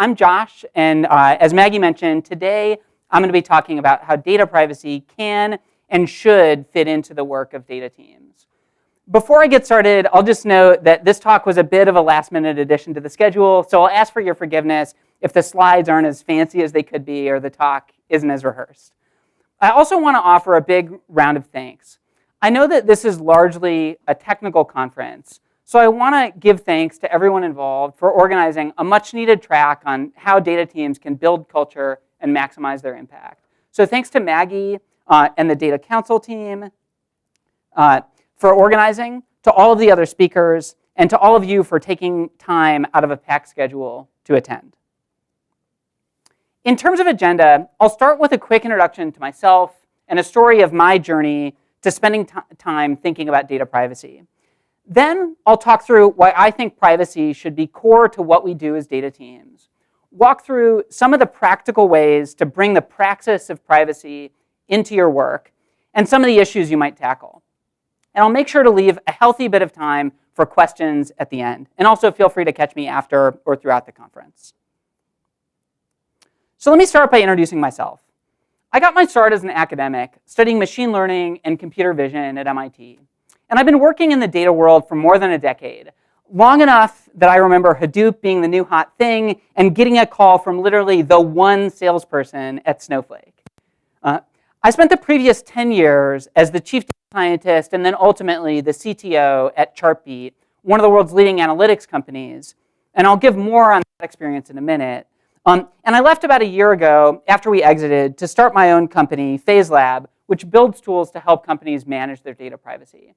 I'm Josh, and as Maggie mentioned, today I'm going to be talking about how data privacy can and should fit into the work of data teams. Before I get started, I'll just note that this talk was a bit of a last-minute addition to the schedule, so I'll ask for your forgiveness if the slides aren't as fancy as they could be or the talk isn't as rehearsed. I also want to offer a big round of thanks. I know that this is largely a technical conference, so I want to give thanks to everyone involved for organizing a much-needed track on how data teams can build culture and maximize their impact. So thanks to Maggie and the Data Council team for organizing, to all of the other speakers, and to all of you for taking time out of a packed schedule to attend. In terms of agenda, I'll start with a quick introduction to myself and a story of my journey to spending time thinking about data privacy. Then I'll talk through why I think privacy should be core to what we do as data teams, walk through some of the practical ways to bring the praxis of privacy into your work, and some of the issues you might tackle. And I'll make sure to leave a healthy bit of time for questions at the end. And also feel free to catch me after or throughout the conference. So let me start by introducing myself. I got my start as an academic, studying machine learning and computer vision at MIT. And I've been working in the data world for more than a decade, long enough that I remember Hadoop being the new hot thing and getting a call from literally the one salesperson at Snowflake. I spent the previous 10 years as the chief data scientist and then ultimately the CTO at Chartbeat, one of the world's leading analytics companies. And I'll give more on that experience in a minute. And I left about a year ago after we exited to start my own company, Phaselab, which builds tools to help companies manage their data privacy.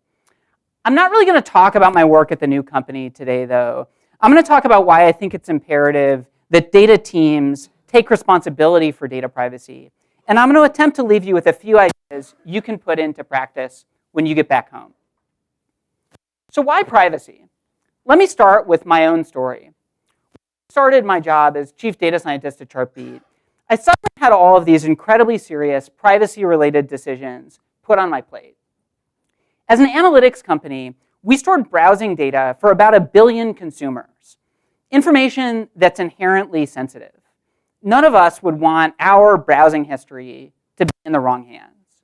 I'm not really going to talk about my work at the new company today, though. I'm going to talk about why I think it's imperative that data teams take responsibility for data privacy. And I'm going to attempt to leave you with a few ideas you can put into practice when you get back home. So why privacy? Let me start with my own story. Started my job as chief data scientist at Chartbeat, I suddenly had all of these incredibly serious privacy-related decisions put on my plate. As an analytics company, we stored browsing data for about 1 billion consumers, information that's inherently sensitive. None of us would want our browsing history to be in the wrong hands.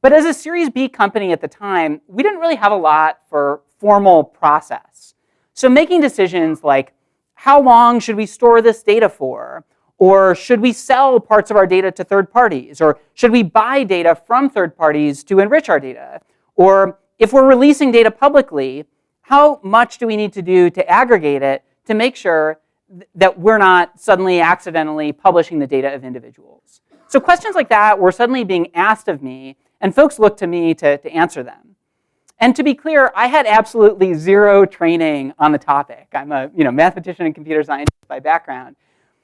But as a Series B company at the time, we didn't really have a lot for formal process. So making decisions like, how long should we store this data for? Or should we sell parts of our data to third parties? Or should we buy data from third parties to enrich our data? Or if we're releasing data publicly, how much do we need to do to aggregate it to make sure that we're not suddenly accidentally publishing the data of individuals? So questions like that were suddenly being asked of me, and folks looked to me to answer them. And to be clear, I had absolutely zero training on the topic. I'm a mathematician and computer scientist by background.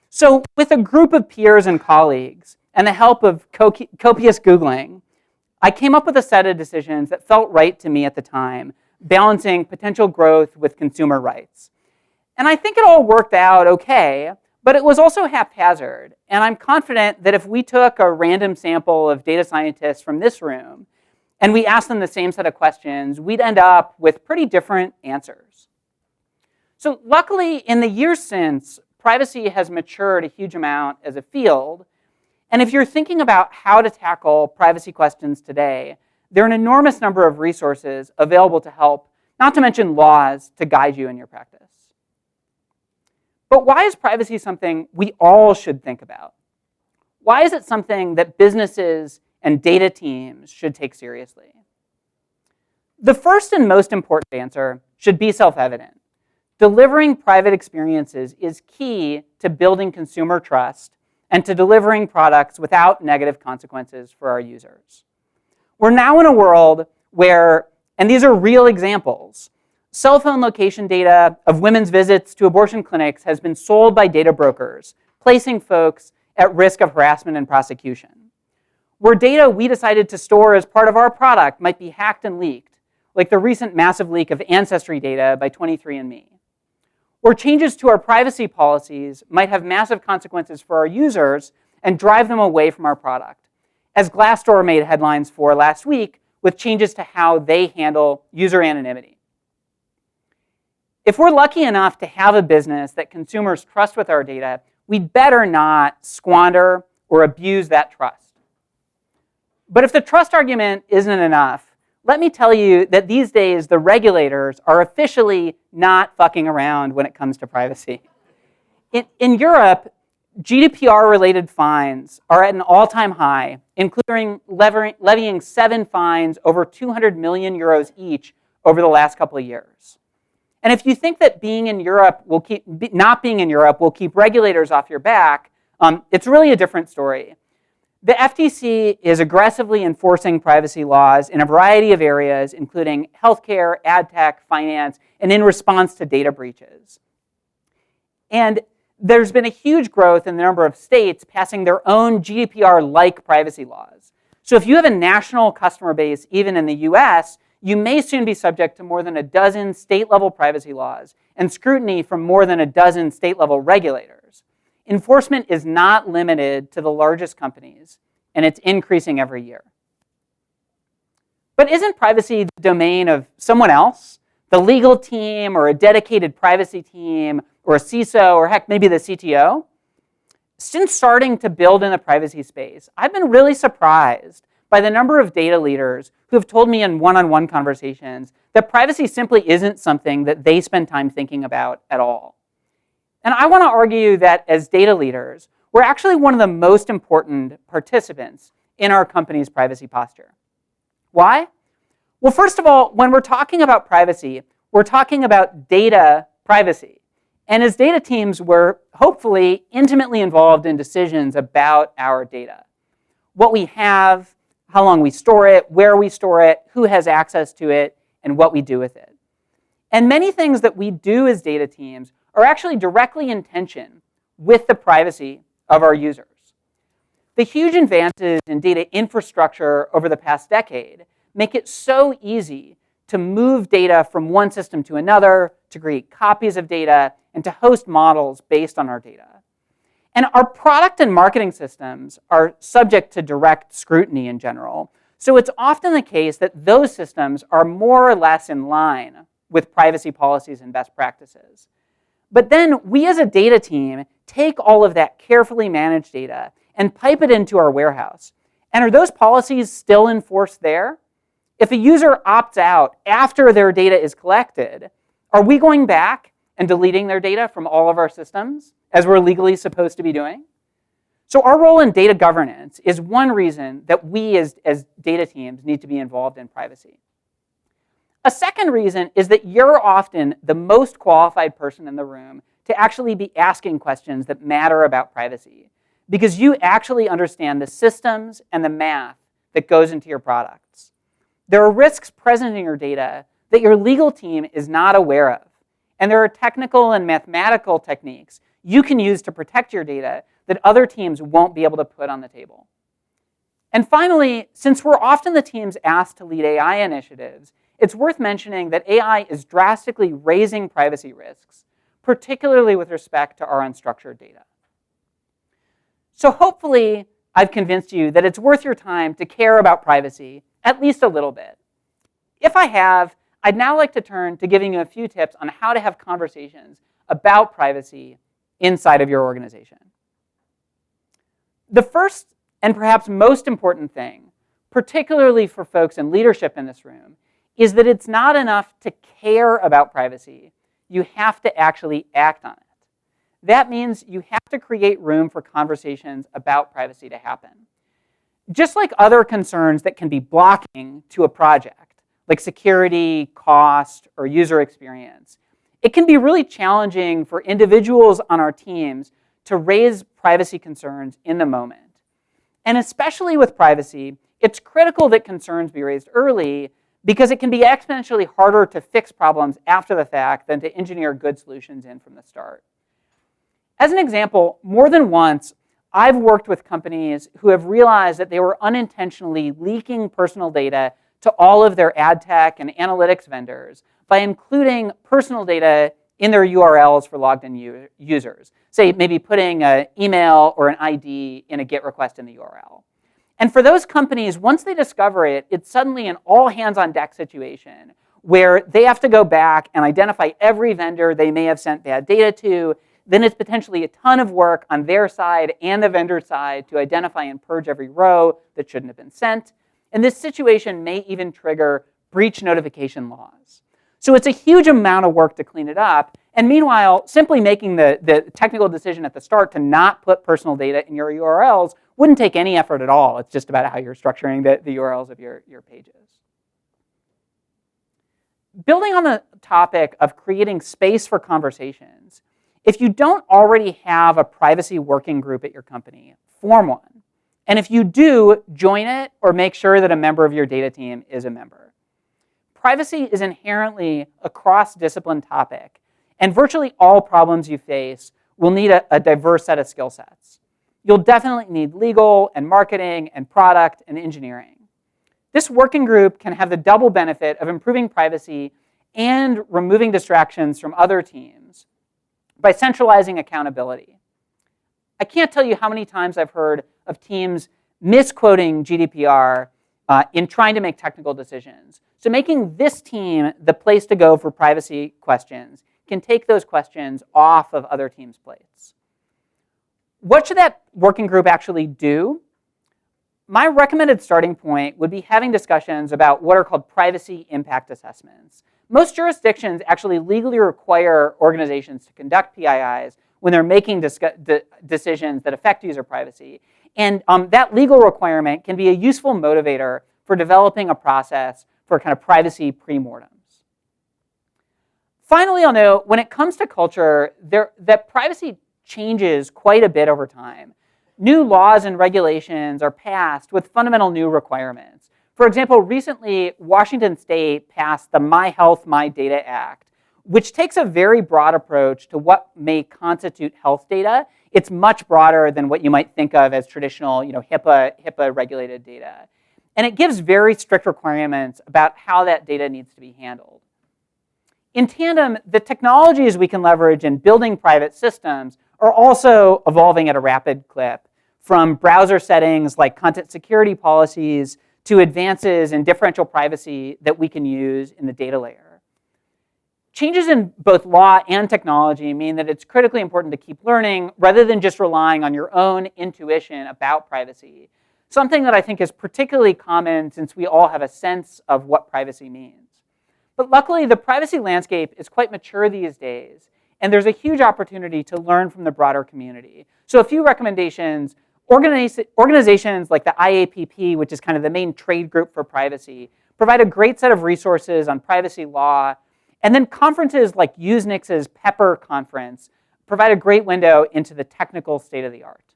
So with a group of peers and colleagues and the help of copious Googling, I came up with a set of decisions that felt right to me at the time, balancing potential growth with consumer rights. And I think it all worked out okay, but it was also haphazard. And I'm confident that if we took a random sample of data scientists from this room and we asked them the same set of questions, we'd end up with pretty different answers. So luckily, in the years since, privacy has matured a huge amount as a field. And if you're thinking about how to tackle privacy questions today, there are an enormous number of resources available to help, not to mention laws to guide you in your practice. But why is privacy something we all should think about? Why is it something that businesses and data teams should take seriously? The first and most important answer should be self-evident. Delivering private experiences is key to building consumer trust and to delivering products without negative consequences for our users. We're now in a world where, and these are real examples, cell phone location data of women's visits to abortion clinics has been sold by data brokers, placing folks at risk of harassment and prosecution. Where data we decided to store as part of our product might be hacked and leaked, like the recent massive leak of ancestry data by 23andMe. Or changes to our privacy policies might have massive consequences for our users and drive them away from our product, as Glassdoor made headlines for last week with changes to how they handle user anonymity. If we're lucky enough to have a business that consumers trust with our data, we'd better not squander or abuse that trust. But if the trust argument isn't enough, let me tell you that these days the regulators are officially not fucking around when it comes to privacy. In Europe, GDPR-related fines are at an all-time high, including levying 7 fines over 200 million euros each over the last couple of years. And if you think that not being in Europe will keep regulators off your back, it's really a different story. The FTC is aggressively enforcing privacy laws in a variety of areas, including healthcare, ad tech, finance, and in response to data breaches. And there's been a huge growth in the number of states passing their own GDPR-like privacy laws. So if you have a national customer base, even in the US, you may soon be subject to more than a dozen state-level privacy laws and scrutiny from more than a dozen state-level regulators. Enforcement is not limited to the largest companies, and it's increasing every year. But isn't privacy the domain of someone else? The legal team, or a dedicated privacy team, or a CISO, or heck, maybe the CTO? Since starting to build in the privacy space, I've been really surprised by the number of data leaders who have told me in one-on-one conversations that privacy simply isn't something that they spend time thinking about at all. And I want to argue that as data leaders, we're actually one of the most important participants in our company's privacy posture. Why? Well, first of all, when we're talking about privacy, we're talking about data privacy. And as data teams, we're hopefully intimately involved in decisions about our data. What we have, how long we store it, where we store it, who has access to it, and what we do with it. And many things that we do as data teams are actually directly in tension with the privacy of our users. The huge advances in data infrastructure over the past decade make it so easy to move data from one system to another, to create copies of data, and to host models based on our data. And our product and marketing systems are subject to direct scrutiny in general. So it's often the case that those systems are more or less in line with privacy policies and best practices. But then we as a data team take all of that carefully managed data and pipe it into our warehouse. And are those policies still enforced there? If a user opts out after their data is collected, are we going back and deleting their data from all of our systems, as we're legally supposed to be doing? So our role in data governance is one reason that we as data teams need to be involved in privacy. A second reason is that you're often the most qualified person in the room to actually be asking questions that matter about privacy, because you actually understand the systems and the math that goes into your products. There are risks present in your data that your legal team is not aware of, and there are technical and mathematical techniques you can use to protect your data that other teams won't be able to put on the table. And finally, since we're often the teams asked to lead AI initiatives, it's worth mentioning that AI is drastically raising privacy risks, particularly with respect to our unstructured data. So hopefully, I've convinced you that it's worth your time to care about privacy, at least a little bit. If I have, I'd now like to turn to giving you a few tips on how to have conversations about privacy inside of your organization. The first and perhaps most important thing, particularly for folks in leadership in this room, is that it's not enough to care about privacy. You have to actually act on it. That means you have to create room for conversations about privacy to happen. Just like other concerns that can be blocking to a project, like security, cost, or user experience, it can be really challenging for individuals on our teams to raise privacy concerns in the moment. And especially with privacy, it's critical that concerns be raised early, because it can be exponentially harder to fix problems after the fact than to engineer good solutions in from the start. As an example, more than once, I've worked with companies who have realized that they were unintentionally leaking personal data to all of their ad tech and analytics vendors by including personal data in their URLs for logged in users. Say maybe putting an email or an ID in a GET request in the URL. And for those companies, once they discover it, it's suddenly an all hands on deck situation where they have to go back and identify every vendor they may have sent bad data to. then it's potentially a ton of work on their side and the vendor side to identify and purge every row that shouldn't have been sent. And this situation may even trigger breach notification laws. So it's a huge amount of work to clean it up. And meanwhile, simply making the technical decision at the start to not put personal data in your URLs wouldn't take any effort at all. It's just about how you're structuring the URLs of your pages. Building on the topic of creating space for conversations, if you don't already have a privacy working group at your company, form one. And if you do, join it or make sure that a member of your data team is a member. Privacy is inherently a cross-discipline topic, and virtually all problems you face will need a diverse set of skill sets. You'll definitely need legal and marketing and product and engineering. This working group can have the double benefit of improving privacy and removing distractions from other teams by centralizing accountability. I can't tell you how many times I've heard of teams misquoting GDPR in trying to make technical decisions. So making this team the place to go for privacy questions can take those questions off of other teams' plates. What should that working group actually do? My recommended starting point would be having discussions about what are called privacy impact assessments. Most jurisdictions actually legally require organizations to conduct PIIs when they're making decisions that affect user privacy. And that legal requirement can be a useful motivator for developing a process for kind of privacy pre-mortems. Finally, I'll note, when it comes to culture, that privacy changes quite a bit over time. New laws and regulations are passed with fundamental new requirements. For example, recently, Washington State passed the My Health, My Data Act, which takes a very broad approach to what may constitute health data. It's much broader than what you might think of as traditional, HIPAA-regulated data. And it gives very strict requirements about how that data needs to be handled. In tandem, the technologies we can leverage in building private systems are also evolving at a rapid clip, from browser settings like content security policies to advances in differential privacy that we can use in the data layer. Changes in both law and technology mean that it's critically important to keep learning rather than just relying on your own intuition about privacy, something that I think is particularly common since we all have a sense of what privacy means. But luckily, the privacy landscape is quite mature these days, and there's a huge opportunity to learn from the broader community. So a few recommendations: organizations like the IAPP, which is kind of the main trade group for privacy, provide a great set of resources on privacy law. And then conferences like Usenix's Pepper conference provide a great window into the technical state of the art.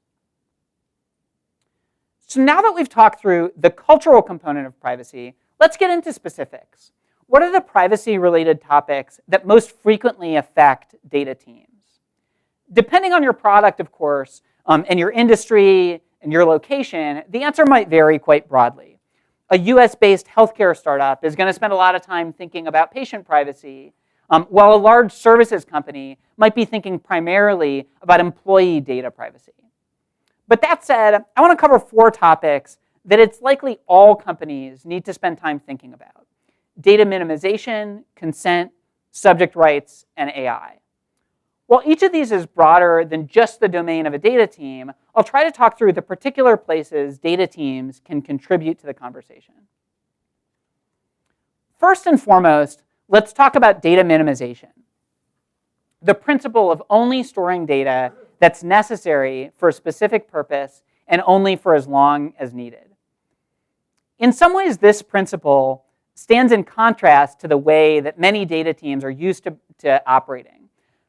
So now that we've talked through the cultural component of privacy, let's get into specifics. What are the privacy-related topics that most frequently affect data teams? Depending on your product, of course, and your industry and your location, the answer might vary quite broadly. A US-based healthcare startup is going to spend a lot of time thinking about patient privacy, while a large services company might be thinking primarily about employee data privacy. But that said, I want to cover 4 topics that it's likely all companies need to spend time thinking about: data minimization, consent, subject rights, and AI. While each of these is broader than just the domain of a data team, I'll try to talk through the particular places data teams can contribute to the conversation. First and foremost, let's talk about data minimization, the principle of only storing data that's necessary for a specific purpose and only for as long as needed. In some ways, this principle stands in contrast to the way that many data teams are used to operating.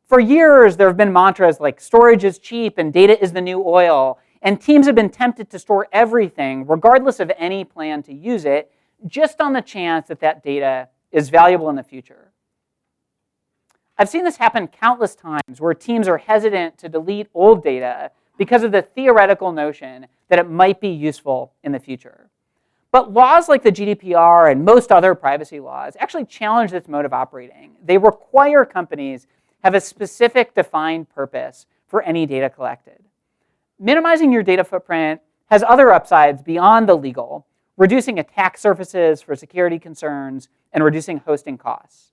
For years, there have been mantras like storage is cheap and data is the new oil, and teams have been tempted to store everything, regardless of any plan to use it, just on the chance that that data is valuable in the future. I've seen this happen countless times where teams are hesitant to delete old data because of the theoretical notion that it might be useful in the future. But laws like the GDPR and most other privacy laws actually challenge this mode of operating. They require companies have a specific defined purpose for any data collected. Minimizing your data footprint has other upsides beyond the legal, reducing attack surfaces for security concerns and reducing hosting costs.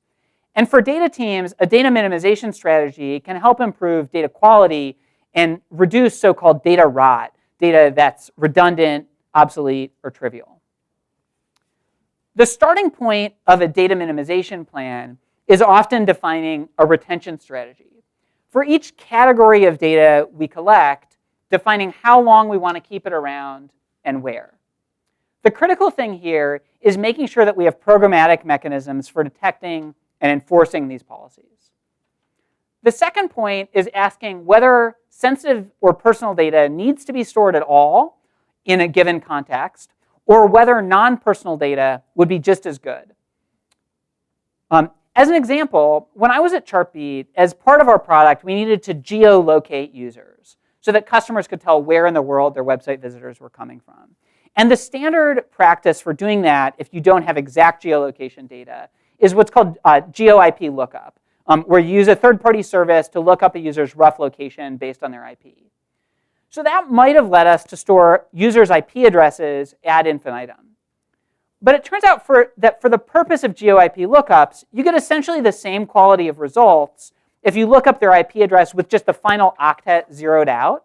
And for data teams, a data minimization strategy can help improve data quality and reduce so-called data rot, data that's redundant, obsolete, or trivial. The starting point of a data minimization plan is often defining a retention strategy. For each category of data we collect, defining how long we want to keep it around and where. The critical thing here is making sure that we have programmatic mechanisms for detecting and enforcing these policies. The second point is asking whether sensitive or personal data needs to be stored at all in a given context, or whether non-personal data would be just as good. As an example, when I was at Chartbeat, as part of our product, we needed to geolocate users so that customers could tell where in the world their website visitors were coming from. And the standard practice for doing that, if you don't have exact geolocation data, is what's called geo-IP lookup, where you use a third-party service to look up a user's rough location based on their IP. So that might have led us to store users' IP addresses ad infinitum. But it turns out that for the purpose of geo-IP lookups, you get essentially the same quality of results if you look up their IP address with just the final octet zeroed out,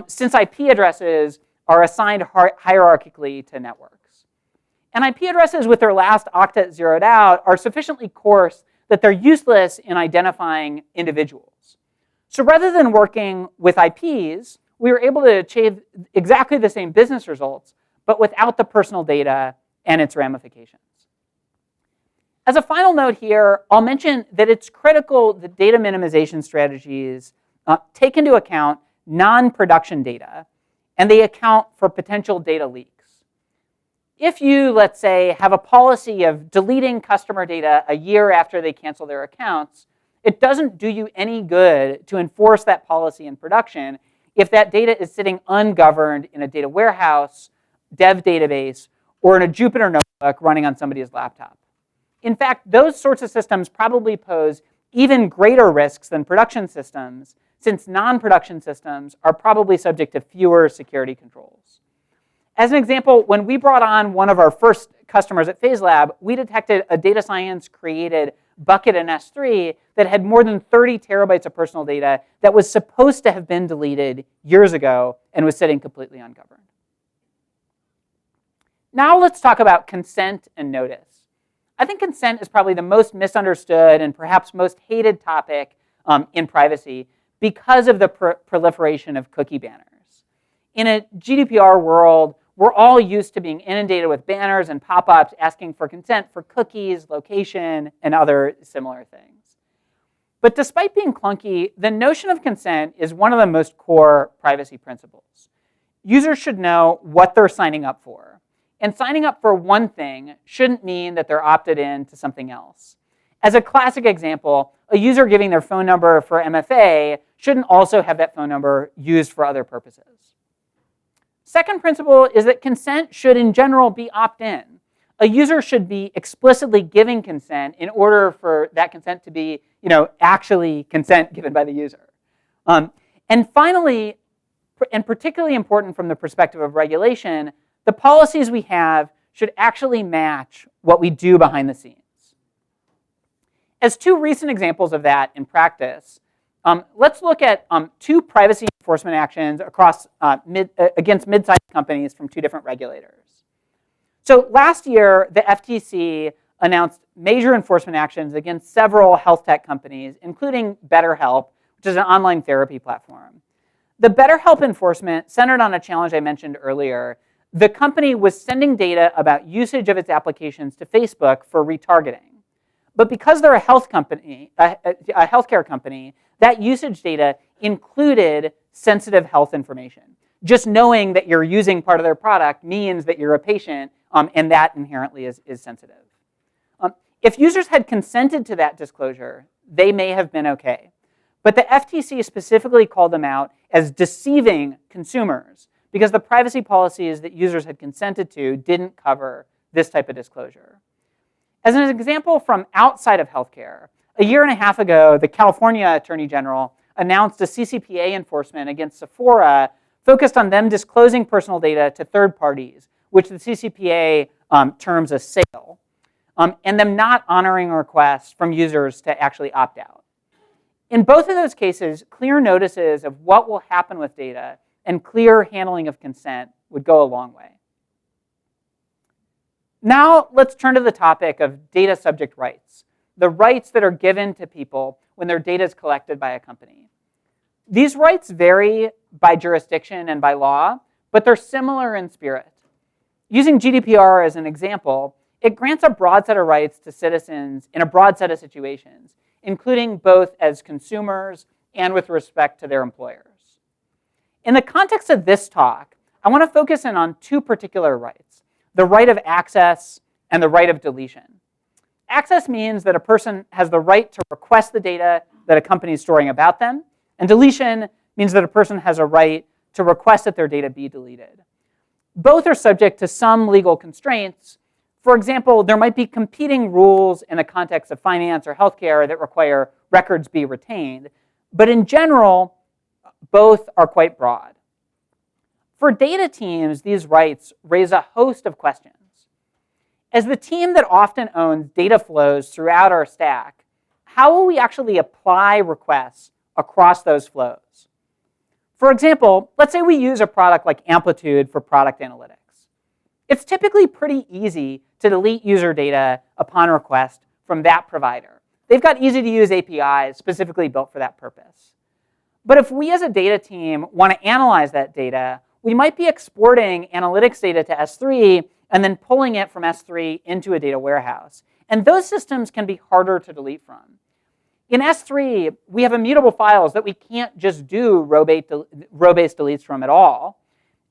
since IP addresses are assigned hierarchically to networks. And IP addresses with their last octet zeroed out are sufficiently coarse that they're useless in identifying individuals. So rather than working with IPs, we were able to achieve exactly the same business results, but without the personal data and its ramifications. As a final note here, I'll mention that it's critical that data minimization strategies take into account non-production data, and they account for potential data leaks. If you, let's say, have a policy of deleting customer data a year after they cancel their accounts, it doesn't do you any good to enforce that policy in production if that data is sitting ungoverned in a data warehouse, dev database, or in a Jupyter notebook running on somebody's laptop. In fact, those sorts of systems probably pose even greater risks than production systems, since non-production systems are probably subject to fewer security controls. As an example, when we brought on one of our first customers at Phaselab, we detected a data science created bucket in S3 that had more than 30 terabytes of personal data that was supposed to have been deleted years ago and was sitting completely ungoverned. Now let's talk about consent and notice. I think consent is probably the most misunderstood and perhaps most hated topic in privacy because of the proliferation of cookie banners. In a GDPR world, we're all used to being inundated with banners and pop-ups asking for consent for cookies, location, and other similar things. But despite being clunky, the notion of consent is one of the most core privacy principles. Users should know what they're signing up for. And signing up for one thing shouldn't mean that they're opted in to something else. As a classic example, a user giving their phone number for MFA shouldn't also have that phone number used for other purposes. Second principle is that consent should in general be opt-in. A user should be explicitly giving consent in order for that consent to be, actually consent given by the user. And finally, and particularly important from the perspective of regulation, the policies we have should actually match what we do behind the scenes. As two recent examples of that in practice, let's look at two privacy enforcement actions against mid-sized companies from two different regulators. So last year, the FTC announced major enforcement actions against several health tech companies, including BetterHelp, which is an online therapy platform. The BetterHelp enforcement centered on a challenge I mentioned earlier. The company was sending data about usage of its applications to Facebook for retargeting. But because they're a healthcare company, that usage data included sensitive health information. Just knowing that you're using part of their product means that you're a patient, and that inherently is sensitive. If users had consented to that disclosure, they may have been okay. But the FTC specifically called them out as deceiving consumers because the privacy policies that users had consented to didn't cover this type of disclosure. As an example from outside of healthcare, a year and a half ago, the California Attorney General announced a CCPA enforcement against Sephora focused on them disclosing personal data to third parties, which the CCPA terms a sale. and them not honoring requests from users to actually opt out. In both of those cases, clear notices of what will happen with data and clear handling of consent would go a long way. Now let's turn to the topic of data subject rights, the rights that are given to people when their data is collected by a company. These rights vary by jurisdiction and by law, but they're similar in spirit. Using GDPR as an example, it grants a broad set of rights to citizens in a broad set of situations, including both as consumers and with respect to their employers. In the context of this talk, I want to focus in on two particular rights, the right of access and the right of deletion. Access means that a person has the right to request the data that a company is storing about them, and deletion means that a person has a right to request that their data be deleted. Both are subject to some legal constraints. For example, there might be competing rules in the context of finance or healthcare that require records be retained, but in general, both are quite broad. For data teams, these rights raise a host of questions. As the team that often owns data flows throughout our stack, how will we actually apply requests across those flows? For example, let's say we use a product like Amplitude for product analytics. It's typically pretty easy to delete user data upon request from that provider. They've got easy-to-use APIs specifically built for that purpose. But if we as a data team want to analyze that data, we might be exporting analytics data to S3 and then pulling it from S3 into a data warehouse. And those systems can be harder to delete from. In S3, we have immutable files that we can't just do row-based deletes from at all.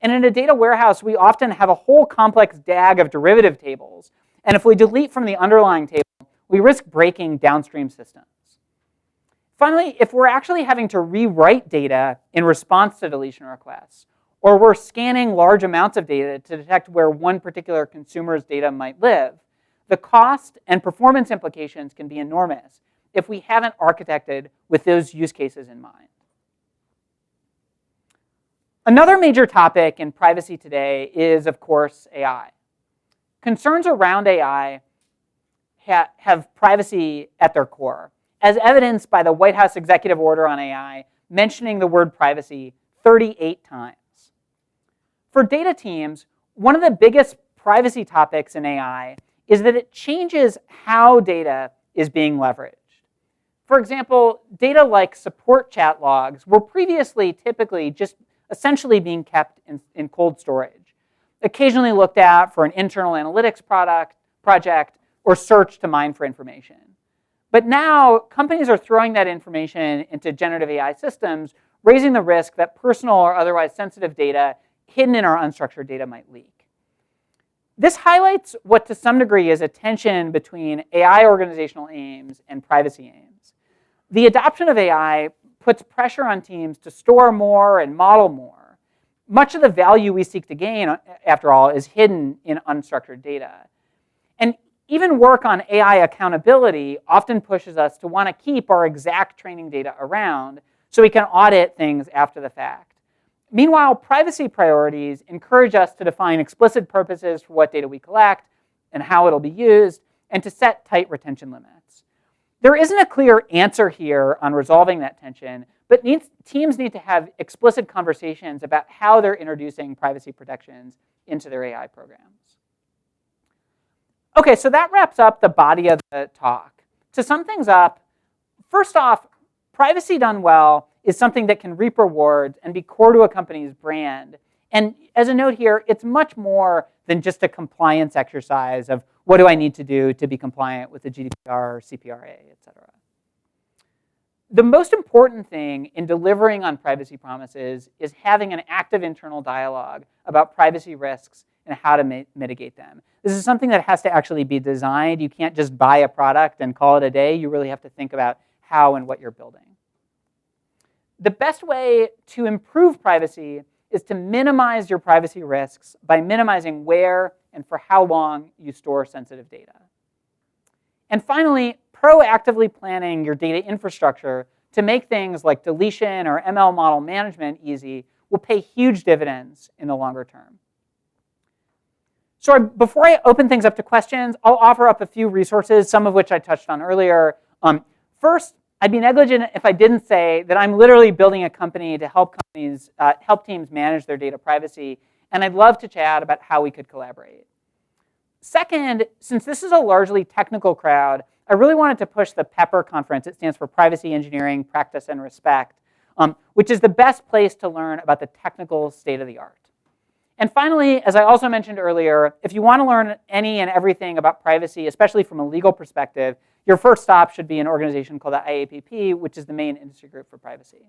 And in a data warehouse, we often have a whole complex DAG of derivative tables. And if we delete from the underlying table, we risk breaking downstream systems. Finally, if we're actually having to rewrite data in response to deletion requests, or we're scanning large amounts of data to detect where one particular consumer's data might live, the cost and performance implications can be enormous if we haven't architected with those use cases in mind. Another major topic in privacy today is, of course, AI. Concerns around AI have privacy at their core, as evidenced by the White House executive order on AI mentioning the word privacy 38 times. For data teams, one of the biggest privacy topics in AI is that it changes how data is being leveraged. For example, data like support chat logs were previously typically just essentially being kept in cold storage, occasionally looked at for an internal analytics project or search to mine for information. But now, companies are throwing that information into generative AI systems, raising the risk that personal or otherwise sensitive data hidden in our unstructured data might leak. This highlights what to some degree is a tension between AI organizational aims and privacy aims. The adoption of AI puts pressure on teams to store more and model more. Much of the value we seek to gain, after all, is hidden in unstructured data. And even work on AI accountability often pushes us to want to keep our exact training data around so we can audit things after the fact. Meanwhile, privacy priorities encourage us to define explicit purposes for what data we collect and how it'll be used, and to set tight retention limits. There isn't a clear answer here on resolving that tension, but teams need to have explicit conversations about how they're introducing privacy protections into their AI programs. Okay, so that wraps up the body of the talk. To sum things up, first off, privacy done well is something that can reap rewards and be core to a company's brand. And as a note here, it's much more than just a compliance exercise of what do I need to do to be compliant with the GDPR or CPRA, et cetera. The most important thing in delivering on privacy promises is having an active internal dialogue about privacy risks and how to mitigate them. This is something that has to actually be designed. You can't just buy a product and call it a day. You really have to think about how and what you're building. The best way to improve privacy is to minimize your privacy risks by minimizing where and for how long you store sensitive data. And finally, proactively planning your data infrastructure to make things like deletion or ML model management easy will pay huge dividends in the longer term. Before I open things up to questions, I'll offer up a few resources, some of which I touched on earlier. First, I'd be negligent if I didn't say that I'm literally building a company to help teams manage their data privacy, and I'd love to chat about how we could collaborate. Second, since this is a largely technical crowd, I really wanted to push the PEPPER conference. It stands for Privacy, Engineering, Practice, and Respect, which is the best place to learn about the technical state of the art. And finally, as I also mentioned earlier, if you want to learn any and everything about privacy, especially from a legal perspective, your first stop should be an organization called the IAPP, which is the main industry group for privacy.